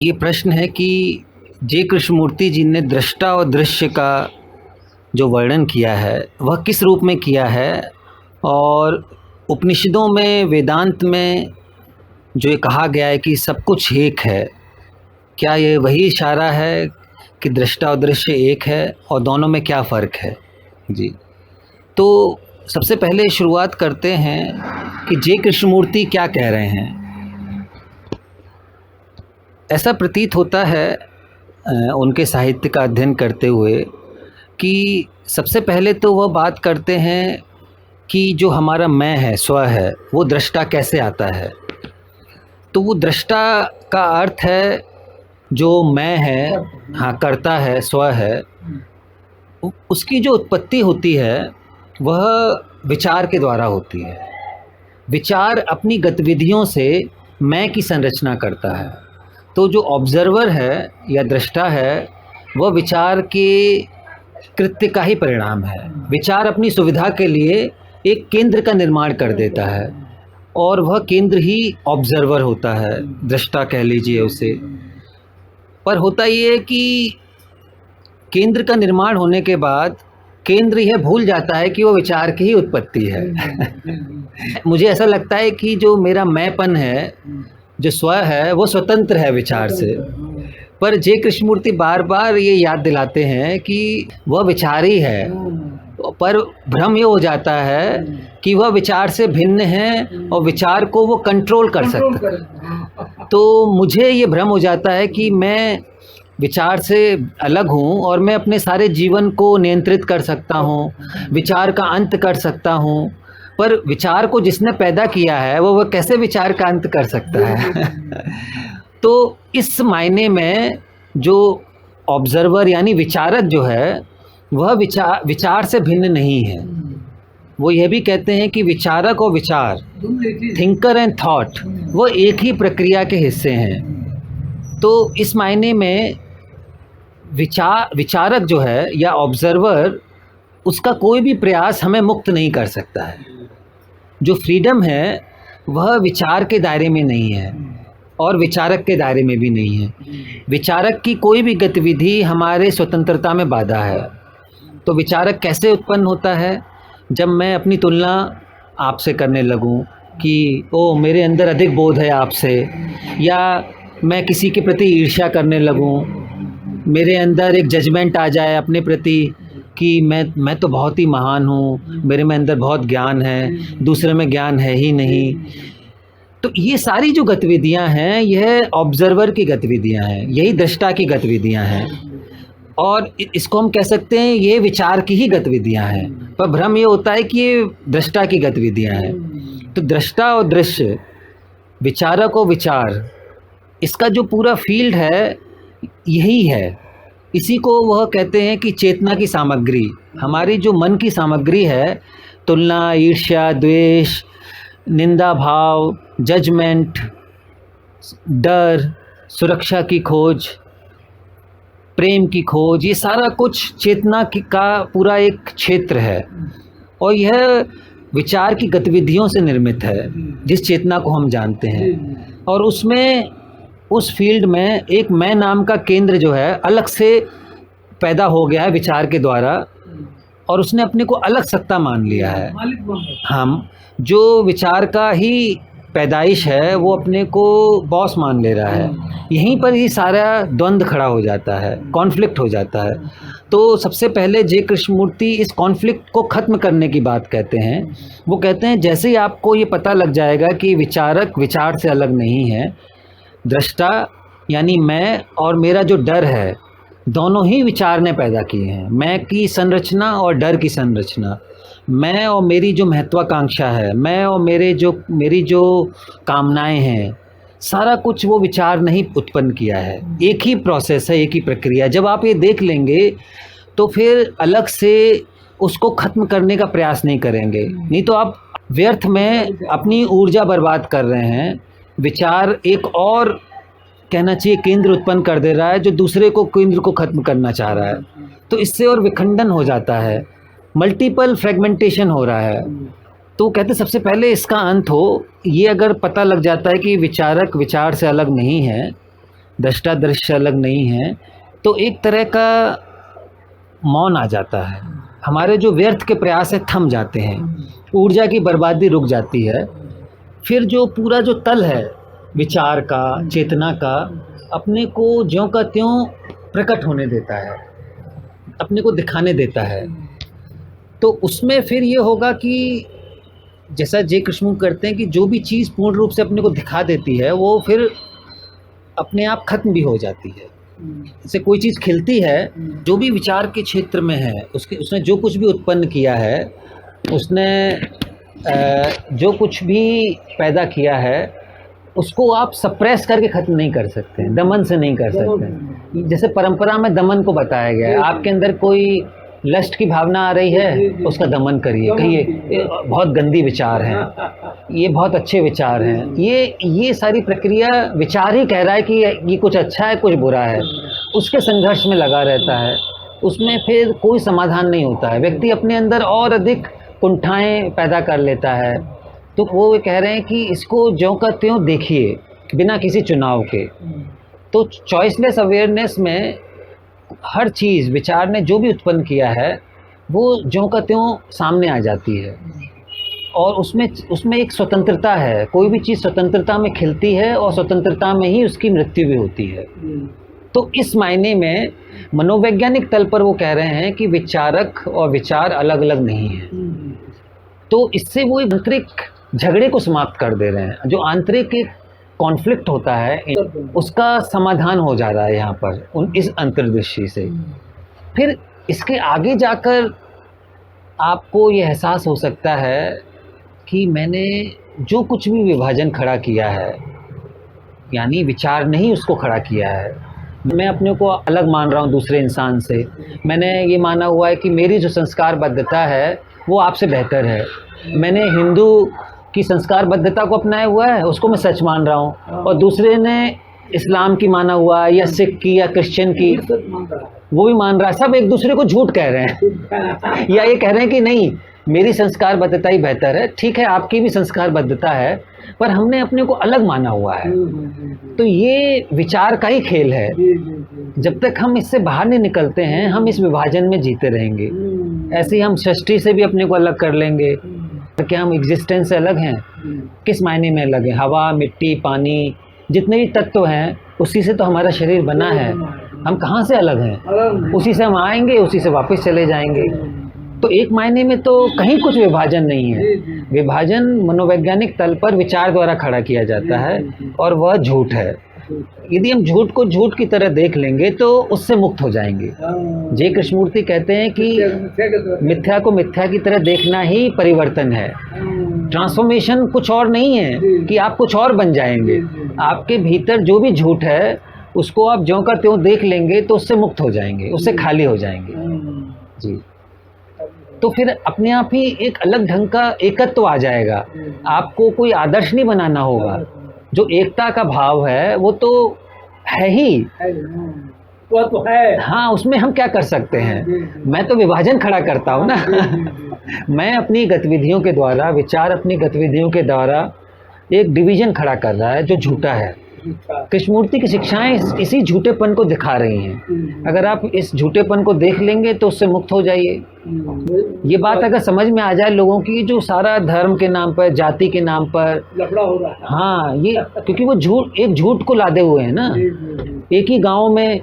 ये प्रश्न है कि जे कृष्णमूर्ति जी ने दृष्टा और दृश्य का जो वर्णन किया है वह किस रूप में किया है, और उपनिषदों में वेदांत में जो ये कहा गया है कि सब कुछ एक है, क्या ये वही इशारा है कि दृष्टा और दृश्य एक है और दोनों में क्या फ़र्क है? जी, तो सबसे पहले शुरुआत करते हैं कि जे कृष्णमूर्ति क्या कह रहे हैं। ऐसा प्रतीत होता है उनके साहित्य का अध्ययन करते हुए कि सबसे पहले तो वह बात करते हैं कि जो हमारा मैं है, स्व है, वो दृष्टा कैसे आता है। तो वो दृष्टा का अर्थ है जो मैं है, हाँ, करता है, स्व है, उसकी जो उत्पत्ति होती है वह विचार के द्वारा होती है। विचार अपनी गतिविधियों से मैं की संरचना करता है। तो जो ऑब्जर्वर है या दृष्टा है वह विचार के कृत्य का ही परिणाम है। विचार अपनी सुविधा के लिए एक केंद्र का निर्माण कर देता है और वह केंद्र ही ऑब्जर्वर होता है, दृष्टा कह लीजिए उसे। पर होता ये है कि केंद्र का निर्माण होने के बाद केंद्र यह भूल जाता है कि वो विचार की ही उत्पत्ति है। मुझे ऐसा लगता है कि जो मेरा मैंपन है, जो स्व है, वो स्वतंत्र है विचार से। पर जे कृष्णमूर्ति बार बार ये याद दिलाते हैं कि वह विचार ही है, पर भ्रम ये हो जाता है कि वह विचार से भिन्न है और विचार को वो कंट्रोल कर सकता है। तो मुझे ये भ्रम हो जाता है कि मैं विचार से अलग हूँ और मैं अपने सारे जीवन को नियंत्रित कर सकता हूँ, विचार का अंत कर सकता हूँ। पर विचार को जिसने पैदा किया है वह कैसे विचार का अंत कर सकता है? तो इस मायने में जो ऑब्जर्वर यानी विचारक जो है वह विचार से भिन्न नहीं है। वो यह भी कहते हैं कि विचारक और विचार, थिंकर एंड थॉट, वो एक ही प्रक्रिया के हिस्से हैं। तो इस मायने में विचारक जो है या ऑब्जर्वर, उसका कोई भी प्रयास हमें मुक्त नहीं कर सकता है। जो फ्रीडम है वह विचार के दायरे में नहीं है और विचारक के दायरे में भी नहीं है। विचारक की कोई भी गतिविधि हमारे स्वतंत्रता में बाधा है। तो विचारक कैसे उत्पन्न होता है? जब मैं अपनी तुलना आपसे करने लगूं कि ओ मेरे अंदर अधिक बोध है आपसे, या मैं किसी के प्रति ईर्ष्या करने लगूं, मेरे अंदर एक जजमेंट आ जाए अपने प्रति कि मैं तो बहुत ही महान हूँ, मेरे में अंदर बहुत ज्ञान है, दूसरे में ज्ञान है ही नहीं। तो ये सारी जो गतिविधियाँ हैं यह ऑब्जर्वर की गतिविधियाँ हैं, यही दृष्टा की गतिविधियाँ हैं, और इसको हम कह सकते हैं ये विचार की ही गतिविधियाँ हैं। पर भ्रम ये होता है कि ये दृष्टा की गतिविधियाँ हैं। तो दृष्टा और दृश्य, विचारक और विचार, इसका जो पूरा फील्ड है यही है। इसी को वह कहते हैं कि चेतना की सामग्री, हमारी जो मन की सामग्री है, तुलना, ईर्ष्या, द्वेष, निंदा भाव, जजमेंट, डर, सुरक्षा की खोज, प्रेम की खोज, ये सारा कुछ चेतना का पूरा एक क्षेत्र है। और यह विचार की गतिविधियों से निर्मित है, जिस चेतना को हम जानते हैं। और उसमें, उस फील्ड में एक मैं नाम का केंद्र जो है अलग से पैदा हो गया है विचार के द्वारा, और उसने अपने को अलग सत्ता मान लिया है। हम जो विचार का ही पैदाइश है वो अपने को बॉस मान ले रहा है। यहीं पर ही सारा द्वंद्व खड़ा हो जाता है, कॉन्फ्लिक्ट हो जाता है। तो सबसे पहले जे कृष्णमूर्ति इस कॉन्फ्लिक्ट को ख़त्म करने की बात कहते हैं। वो कहते हैं जैसे ही आपको ये पता लग जाएगा कि विचारक विचार से अलग नहीं है, दृष्टा यानी मैं और मेरा जो डर है, दोनों ही विचार ने पैदा किए हैं। मैं की संरचना और डर की संरचना, मैं और मेरी जो महत्वाकांक्षा है, मैं और मेरी जो कामनाएं हैं, सारा कुछ वो विचार नहीं उत्पन्न किया है। एक ही प्रोसेस है, एक ही प्रक्रिया। जब आप ये देख लेंगे तो फिर अलग से उसको ख़त्म करने का प्रयास नहीं करेंगे, नहीं तो आप व्यर्थ में अपनी ऊर्जा बर्बाद कर रहे हैं। विचार एक और, कहना चाहिए, केंद्र उत्पन्न कर दे रहा है जो दूसरे को केंद्र को ख़त्म करना चाह रहा है। तो इससे और विखंडन हो जाता है, मल्टीपल फ्रेगमेंटेशन हो रहा है। तो कहते सबसे पहले इसका अंत हो। ये अगर पता लग जाता है कि विचारक विचार से अलग नहीं है, दृष्टा दृश्य अलग नहीं है, तो एक तरह का मौन आ जाता है। हमारे जो व्यर्थ के प्रयास है थम जाते हैं, ऊर्जा की बर्बादी रुक जाती है। फिर जो पूरा जो तल है विचार का, चेतना का, अपने को ज्यों का त्यों प्रकट होने देता है, अपने को दिखाने देता है। तो उसमें फिर ये होगा कि जैसा जे कृष्ण करते हैं कि जो भी चीज़ पूर्ण रूप से अपने को दिखा देती है वो फिर अपने आप खत्म भी हो जाती है। जैसे कोई चीज़ खिलती है, जो भी विचार के क्षेत्र में है, उसने जो कुछ भी उत्पन्न किया है, उसने जो कुछ भी पैदा किया है, उसको आप सप्रेस करके ख़त्म नहीं कर सकते, दमन से नहीं कर सकते। जैसे परंपरा में दमन को बताया गया है, आपके अंदर कोई लस्ट की भावना आ रही है, उसका दमन करिए, कहिए बहुत गंदी विचार हैं, ये बहुत अच्छे विचार हैं। ये सारी प्रक्रिया विचार ही कह रहा है कि ये कुछ अच्छा है, कुछ बुरा है, उसके संघर्ष में लगा रहता है। उसमें फिर कोई समाधान नहीं होता है, व्यक्ति अपने अंदर और अधिक कुंठाएं पैदा कर लेता है। तो वो कह रहे हैं कि इसको ज्यों का त्यों देखिए, बिना किसी चुनाव के। तो चॉइसलेस अवेयरनेस में हर चीज़ विचार ने जो भी उत्पन्न किया है वो ज्यों का त्यों सामने आ जाती है, और उसमें एक स्वतंत्रता है। कोई भी चीज़ स्वतंत्रता में खिलती है और स्वतंत्रता में ही उसकी मृत्यु भी होती है। तो इस मायने में मनोवैज्ञानिक तल पर वो कह रहे हैं कि विचारक और विचार अलग अलग नहीं है। तो इससे वो एक आंतरिक झगड़े को समाप्त कर दे रहे हैं। जो आंतरिक एक कॉन्फ्लिक्ट होता है उसका समाधान हो जा रहा है यहाँ पर इस अंतर्दृष्टि से। फिर इसके आगे जाकर आपको ये एहसास हो सकता है कि मैंने जो कुछ भी विभाजन खड़ा किया है, यानी विचार ने ही उसको खड़ा किया है। मैं अपने को अलग मान रहा हूँ दूसरे इंसान से। मैंने ये माना हुआ है कि मेरी जो संस्कारबद्धता है वो आपसे बेहतर है। मैंने हिंदू की संस्कारबद्धता को अपनाया हुआ है, उसको मैं सच मान रहा हूँ, और दूसरे ने इस्लाम की माना हुआ है, या सिख की, या क्रिश्चियन की, वो भी मान रहा है। सब एक दूसरे को झूठ कह रहे हैं या ये कह रहे हैं कि नहीं मेरी संस्कारबद्धता ही बेहतर है। ठीक है, आपकी भी संस्कारबद्धता है, पर हमने अपने को अलग माना हुआ है। तो ये विचार का ही खेल है। जब तक हम इससे बाहर नहीं निकलते हैं, हम इस विभाजन में जीते रहेंगे। ऐसे ही हम सृष्टि से भी अपने को अलग कर लेंगे। क्या हम एग्जिस्टेंस से अलग हैं? किस मायने में अलग हैं? हवा, मिट्टी, पानी, जितने भी तत्व हैं उसी से तो हमारा शरीर बना है। हम कहाँ से अलग हैं? उसी से हम आएंगे, उसी से वापस चले जाएंगे। तो एक मायने में तो कहीं कुछ विभाजन नहीं है। विभाजन मनोवैज्ञानिक तल पर विचार द्वारा खड़ा किया जाता है, और वह झूठ है। यदि हम झूठ को झूठ की तरह देख लेंगे तो उससे मुक्त हो जाएंगे। जे कृष्णमूर्ति कहते हैं कि मिथ्या को मिथ्या की तरह देखना ही परिवर्तन है। ट्रांसफॉर्मेशन कुछ और नहीं है कि आप कुछ और बन जाएंगे। आपके भीतर जो भी झूठ है उसको आप ज्यों का त्यों देख लेंगे तो उससे मुक्त हो जाएंगे, उससे खाली हो जाएंगे जी। तो फिर अपने आप ही एक अलग ढंग का एकत्व आ जाएगा। आपको कोई आदर्श नहीं बनाना होगा। जो एकता का भाव है वो तो है ही, वो तो है। हाँ, उसमें हम क्या कर सकते हैं? मैं तो विभाजन खड़ा करता हूँ ना मैं अपनी गतिविधियों के द्वारा, विचार अपनी गतिविधियों के द्वारा एक डिवीजन खड़ा कर रहा है जो झूठा है। कृष्णमूर्ति की शिक्षाएं इसी झूठेपन को दिखा रही हैं। अगर आप इस झूठेपन को देख लेंगे तो उससे मुक्त हो जाइए। ये बात अगर समझ में आ जाए लोगों की, जो सारा धर्म के नाम पर, जाति के नाम पर लफड़ा हो रहा है। हाँ, ये क्योंकि वो एक झूठ को लादे हुए हैं ना। एक ही गांव में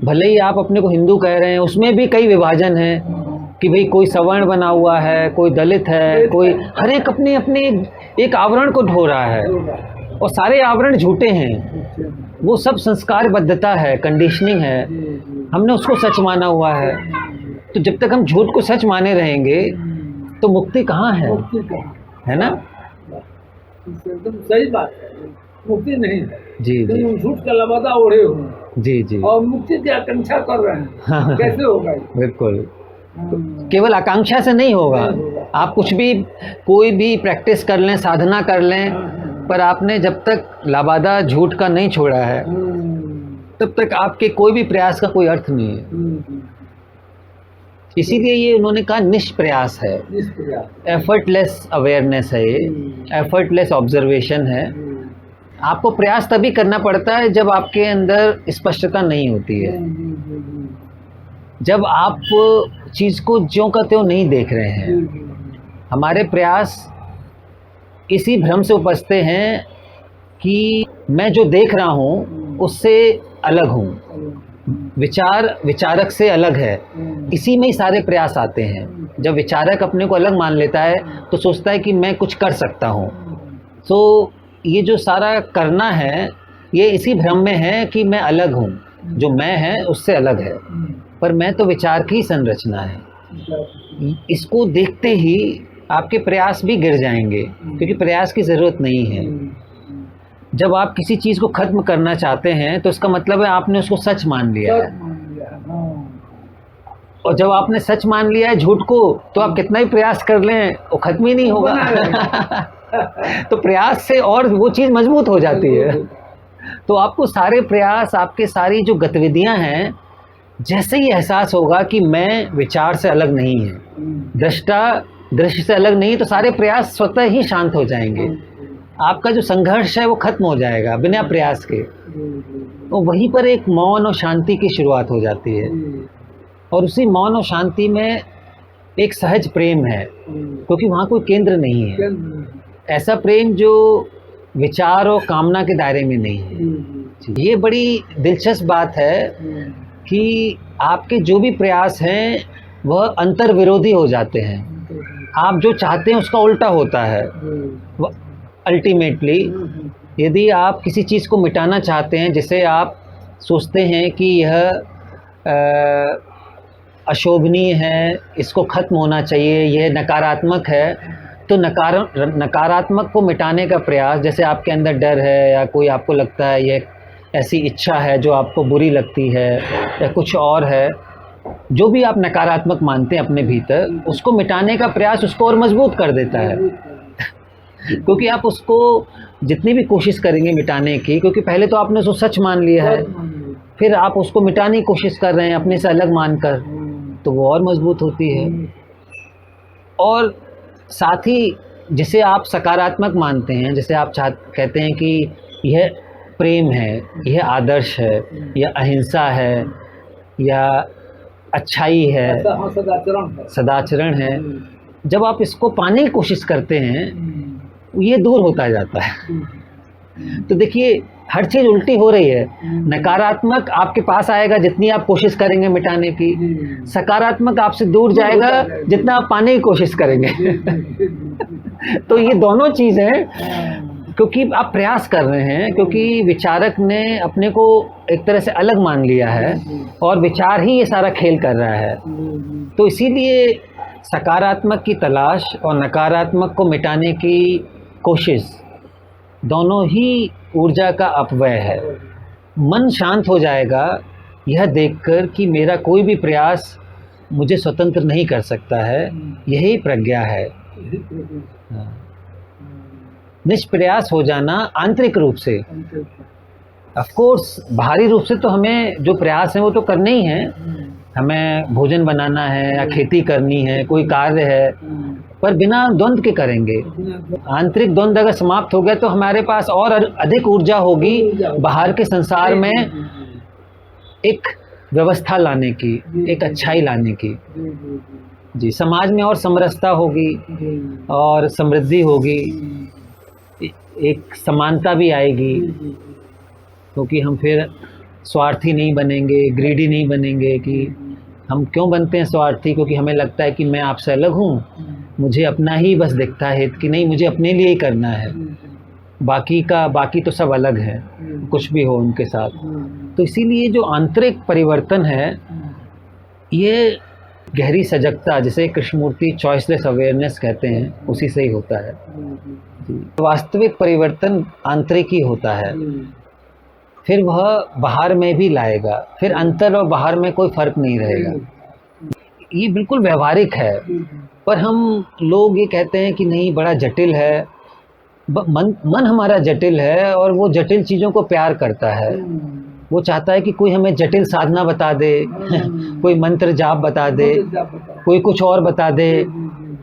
भले ही आप अपने को हिंदू कह रहे हैं, उसमें भी कई विभाजन हैं कि भाई कोई सवर्ण बना हुआ है, कोई दलित है, कोई हर एक अपने अपने एक आवरण को ढो रहा है, और सारे आवरण झूठे हैं। वो सब संस्कारबद्धता है, कंडीशनिंग है। हमने उसको सच माना हुआ है। तो जब तक हम झूठ को सच माने रहेंगे तो मुक्ति कहाँ है? है ना? एकदम सही बात है। मुक्ति नहीं है जी जी झूठ का लबादा ओढ़े हुए जी जी, और मुक्ति की आकांक्षा कर रहे हैं। कैसे होगा? बिल्कुल। केवल आकांक्षा से नहीं होगा। आप कुछ भी, कोई भी प्रैक्टिस कर लें, साधना कर लें, पर आपने जब तक लाबादा झूठ का नहीं छोड़ा है तब तक आपके कोई भी प्रयास का कोई अर्थ नहीं है। इसीलिए ये उन्होंने कहा निष्प्रयास है, एफर्टलेस अवेयरनेस है, ये एफर्टलेस ऑब्जर्वेशन है। आपको प्रयास तभी करना पड़ता है जब आपके अंदर स्पष्टता नहीं होती है, जब आप चीज़ को ज्यों का त्यों नहीं देख रहे हैं। हमारे प्रयास इसी भ्रम से उपजते हैं कि मैं जो देख रहा हूँ उससे अलग हूँ, विचारक से अलग है। इसी में ही सारे प्रयास आते हैं। जब विचारक अपने को अलग मान लेता है तो सोचता है कि मैं कुछ कर सकता हूँ। तो ये जो सारा करना है ये इसी भ्रम में है कि मैं अलग हूँ, जो मैं है उससे अलग है, पर मैं तो विचार की संरचना है। इसको देखते ही आपके प्रयास भी गिर जाएंगे, क्योंकि प्रयास की ज़रूरत नहीं है। जब आप किसी चीज़ को ख़त्म करना चाहते हैं तो इसका मतलब है आपने उसको सच मान लिया है, और जब आपने सच मान लिया है झूठ को, तो आप कितना ही प्रयास कर लें वो ख़त्म ही नहीं होगा। तो प्रयास से और वो चीज़ मजबूत हो जाती है। तो आपको सारे प्रयास, आपके सारी जो गतिविधियां हैं, जैसे ही एहसास होगा कि मैं विचार से अलग नहीं है, दृष्टा दृश्य से अलग नहीं, तो सारे प्रयास स्वतः ही शांत हो जाएंगे। आपका जो संघर्ष है वो खत्म हो जाएगा बिना प्रयास के। तो वहीं पर एक मौन और शांति की शुरुआत हो जाती है, और उसी मौन और शांति में एक सहज प्रेम है, क्योंकि वहाँ कोई केंद्र नहीं है। ऐसा प्रेम जो विचार और कामना के दायरे में नहीं है। ये बड़ी दिलचस्प बात है कि आपके जो भी प्रयास हैं वह अंतर विरोधी हो जाते हैं। आप जो चाहते हैं उसका उल्टा होता है। अल्टीमेटली यदि आप किसी चीज़ को मिटाना चाहते हैं, जिसे आप सोचते हैं कि यह अशोभनीय है, इसको ख़त्म होना चाहिए, यह नकारात्मक है, तो नकारात्मक को मिटाने का प्रयास, जैसे आपके अंदर डर है या कोई आपको लगता है यह ऐसी इच्छा है जो आपको बुरी लगती है या कुछ और है, जो भी आप नकारात्मक मानते हैं अपने भीतर, उसको मिटाने का प्रयास उसको और मजबूत कर देता है। क्योंकि आप उसको जितनी भी कोशिश करेंगे मिटाने की, क्योंकि पहले तो आपने उसको सच मान लिया है, फिर आप उसको मिटाने की कोशिश कर रहे हैं अपने से अलग मानकर, तो वो और मजबूत होती है। और साथ ही जिसे आप सकारात्मक मानते हैं, जैसे आप कहते हैं कि यह प्रेम है, यह आदर्श है, यह अहिंसा है, या अच्छाई है, सदाचरण है, जब आप इसको पाने की कोशिश करते हैं ये दूर होता जाता है। तो देखिए हर चीज़ उल्टी हो रही है। नकारात्मक आपके पास आएगा जितनी आप कोशिश करेंगे मिटाने की, सकारात्मक आपसे दूर जाएगा जितना आप पाने की कोशिश करेंगे। तो ये दोनों चीज़ें, क्योंकि आप प्रयास कर रहे हैं, क्योंकि विचारक ने अपने को एक तरह से अलग मान लिया है और विचार ही ये सारा खेल कर रहा है। तो इसीलिए सकारात्मक की तलाश और नकारात्मक को मिटाने की कोशिश दोनों ही ऊर्जा का अपव्यय है। मन शांत हो जाएगा यह देखकर कि मेरा कोई भी प्रयास मुझे स्वतंत्र नहीं कर सकता है, यही प्रज्ञा है। निष्प्रयास हो जाना आंतरिक रूप से। ऑफ कोर्स बाहरी रूप से तो हमें जो प्रयास है वो तो करने ही हैं, हमें भोजन बनाना है या खेती करनी है, कोई कार्य है, पर बिना द्वंद्व के करेंगे। आंतरिक द्वंद्व अगर समाप्त हो गया तो हमारे पास और अधिक ऊर्जा होगी बाहर के संसार में एक व्यवस्था लाने की, एक अच्छाई लाने की। जी, समाज में और समरसता होगी और समृद्धि होगी, एक समानता भी आएगी, क्योंकि हम फिर स्वार्थी नहीं बनेंगे, ग्रीडी नहीं बनेंगे। कि हम क्यों बनते हैं स्वार्थी? क्योंकि हमें लगता है कि मैं आपसे अलग हूँ, मुझे अपना ही बस दिखता है, कि नहीं मुझे अपने लिए ही करना है, बाकी तो सब अलग है, कुछ भी हो उनके साथ। तो इसीलिए जो आंतरिक परिवर्तन है, ये गहरी सजगता, जिसे कृष्णमूर्ति चॉइसलेस अवेयरनेस कहते हैं, उसी से ही होता है। वास्तविक परिवर्तन आंतरिक ही होता है, फिर वह बाहर में भी लाएगा, फिर अंतर और बाहर में कोई फर्क नहीं रहेगा। ये बिल्कुल व्यवहारिक है, पर हम लोग ये कहते हैं कि नहीं बड़ा जटिल है। मन हमारा जटिल है और वो जटिल चीज़ों को प्यार करता है। वो चाहता है कि कोई हमें जटिल साधना बता दे, कोई मंत्र जाप बता दे, कोई कुछ और बता दे,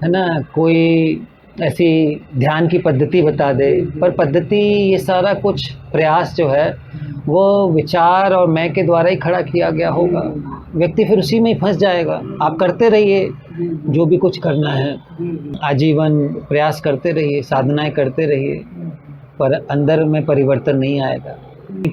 है ना, कोई ऐसी ध्यान की पद्धति बता दे, पर पद्धति ये सारा कुछ प्रयास जो है वो विचार और मैं के द्वारा ही खड़ा किया गया होगा। व्यक्ति फिर उसी में ही फंस जाएगा। आप करते रहिए जो भी कुछ करना है, आजीवन प्रयास करते रहिए, साधनाएं करते रहिए, पर अंदर में परिवर्तन नहीं आएगा।